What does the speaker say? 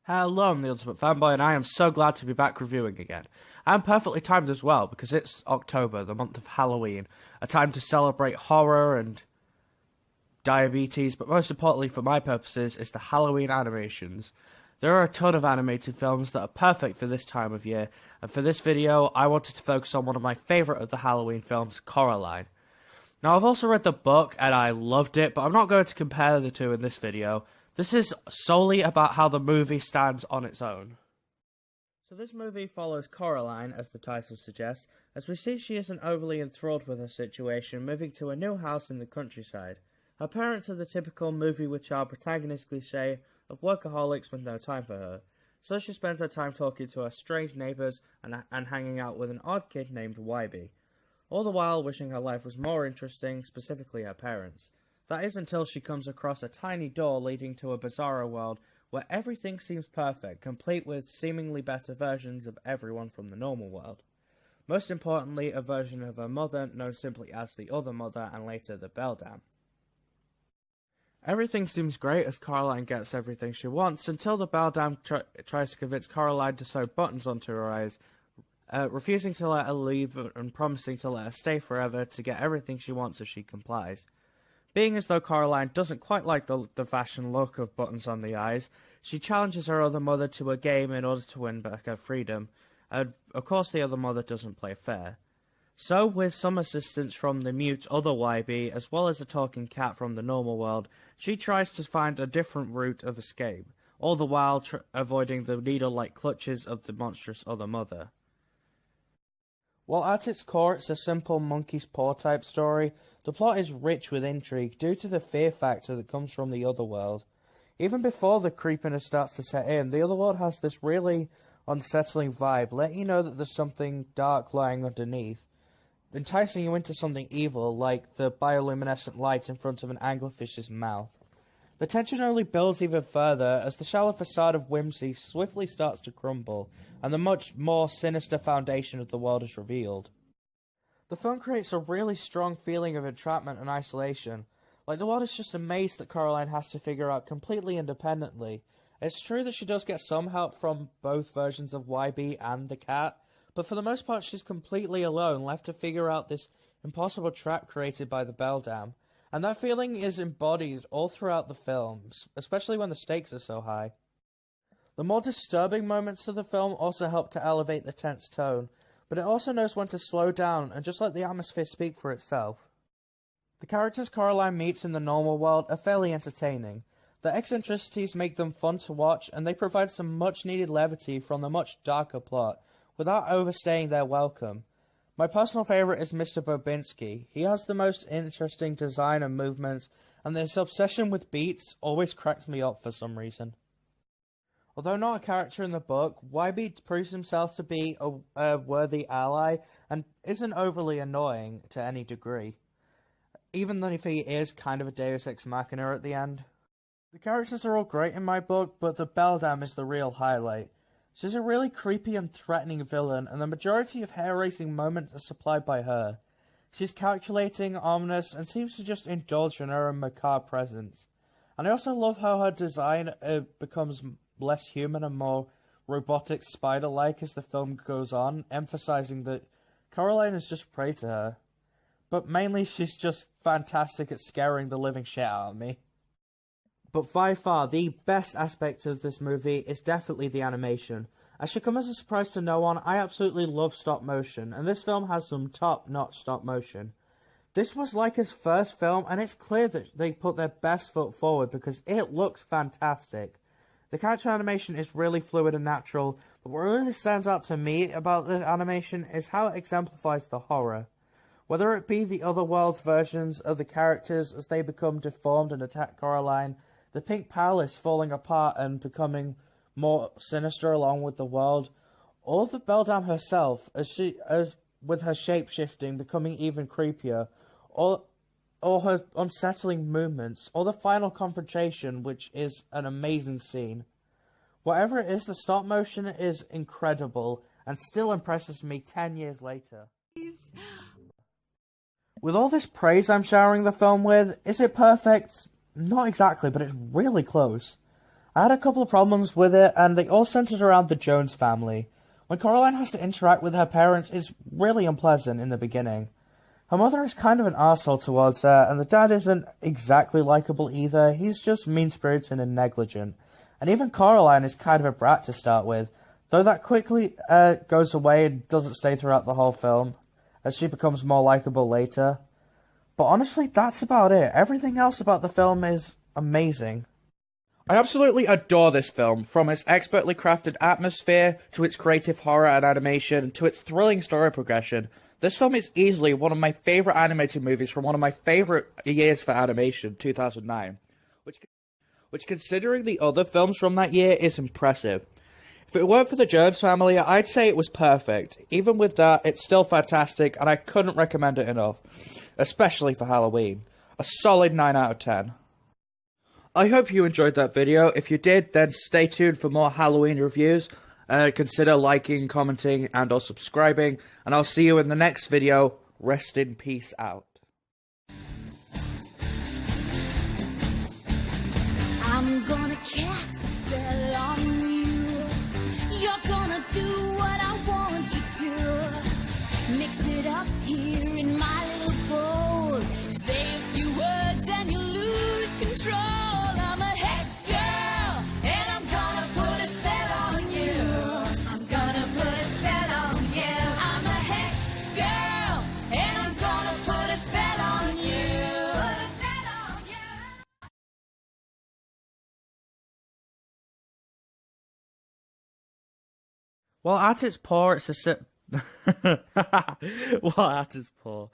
Hello, I'm the Ultimate Fanboy, and I am so glad to be back reviewing again. I'm perfectly timed as well, because it's October, the month of Halloween, a time to celebrate horror and diabetes, but most importantly for my purposes, is the Halloween animations. There are a ton of animated films that are perfect for this time of year, and for this video, I wanted to focus on one of my favourite of the Halloween films, Coraline. Now, I've also read the book, and I loved it, but I'm not going to compare the two in this video. This is solely about how the movie stands on its own. So this movie follows Coraline, as the title suggests, as we see she isn't overly enthralled with her situation, moving to a new house in the countryside. Her parents are the typical movie with child protagonist cliché of workaholics with no time for her, so she spends her time talking to her strange neighbours and hanging out with an odd kid named Wybie, all the while wishing her life was more interesting, specifically her parents. That is until she comes across a tiny door leading to a bizarro world where everything seems perfect, complete with seemingly better versions of everyone from the normal world. Most importantly, a version of her mother known simply as the Other Mother and later the Beldam. Everything seems great as Coraline gets everything she wants until the Beldam tries to convince Coraline to sew buttons onto her eyes, refusing to let her leave and promising to let her stay forever to get everything she wants if she complies. Being as though Coraline doesn't quite like the fashion look of buttons on the eyes, she challenges her other mother to a game in order to win back her freedom, and of course the other mother doesn't play fair. So, with some assistance from the mute other Wybie, as well as a talking cat from the normal world, she tries to find a different route of escape, all the while avoiding the needle-like clutches of the monstrous other mother. While at its core it's a simple monkey's paw type story, the plot is rich with intrigue due to the fear factor that comes from the other world. Even before the creepiness starts to set in, the other world has this really unsettling vibe, letting you know that there's something dark lying underneath, enticing you into something evil like the bioluminescent light in front of an anglerfish's mouth. The tension only builds even further as the shallow facade of whimsy swiftly starts to crumble, and the much more sinister foundation of the world is revealed. The film creates a really strong feeling of entrapment and isolation, like the world is just a maze that Coraline has to figure out completely independently. It's true that she does get some help from both versions of Wybie and the cat, but for the most part she's completely alone, left to figure out this impossible trap created by the Beldam. And that feeling is embodied all throughout the films, especially when the stakes are so high. The more disturbing moments of the film also help to elevate the tense tone, but it also knows when to slow down and just let the atmosphere speak for itself. The characters Coraline meets in the normal world are fairly entertaining. The eccentricities make them fun to watch, and they provide some much-needed levity from the much darker plot, without overstaying their welcome. My personal favourite is Mr. Bobinski. He has the most interesting design and movements, and his obsession with beats always cracks me up for some reason. Although not a character in the book, Wybie proves himself to be a worthy ally, and isn't overly annoying to any degree, even if he is kind of a deus ex machina at the end. The characters are all great in my book, but the Beldam is the real highlight. She's a really creepy and threatening villain, and the majority of hair-raising moments are supplied by her. She's calculating, ominous, and seems to just indulge in her own macabre presence. And I also love how her design becomes less human and more robotic spider-like as the film goes on, emphasizing that Coraline is just prey to her. But mainly she's just fantastic at scaring the living shit out of me. But by far, the best aspect of this movie is definitely the animation. As should come as a surprise to no one, I absolutely love stop motion, and this film has some top-notch stop motion. This was Leica's first film, and it's clear that they put their best foot forward because it looks fantastic. The character animation is really fluid and natural, but what really stands out to me about the animation is how it exemplifies the horror. Whether it be the other world's versions of the characters as they become deformed and attack Coraline, the Pink Palace falling apart and becoming more sinister along with the world, or the Beldam herself as with her shape-shifting becoming even creepier, or her unsettling movements, or the final confrontation, which is an amazing scene. Whatever it is, the stop motion is incredible and still impresses me 10 years later. With all this praise I'm showering the film with, is it perfect? Not exactly, but it's really close. I had a couple of problems with it, and they all centered around the Jones family. When Coraline has to interact with her parents, it's really unpleasant in the beginning. Her mother is kind of an arsehole towards her, and the dad isn't exactly likable either. He's just mean-spirited and negligent. And even Coraline is kind of a brat to start with, though that quickly goes away and doesn't stay throughout the whole film, as she becomes more likable later. But honestly, that's about it. Everything else about the film is amazing. I absolutely adore this film, from its expertly crafted atmosphere, to its creative horror and animation, to its thrilling story progression. This film is easily one of my favourite animated movies from one of my favourite years for animation, 2009. Which, considering the other films from that year, is impressive. If it weren't for the Jones family, I'd say it was perfect. Even with that, it's still fantastic, and I couldn't recommend it enough. Especially for Halloween. A solid 9 out of 10. I hope you enjoyed that video. If you did, then stay tuned for more Halloween reviews. Consider liking, commenting, and or subscribing. And I'll see you in the next video. Rest in peace out. I'm gonna cast a spell on you. You're gonna do what I want you to. Mix it up here in my little bowl. Say a few words and you lose control. I'm a hex girl, and I'm gonna put a spell on you. I'm gonna put a spell on you. I'm a hex girl, and I'm gonna put a spell on you. Put a spell on you. Well, at its core, it's a Well, at its core.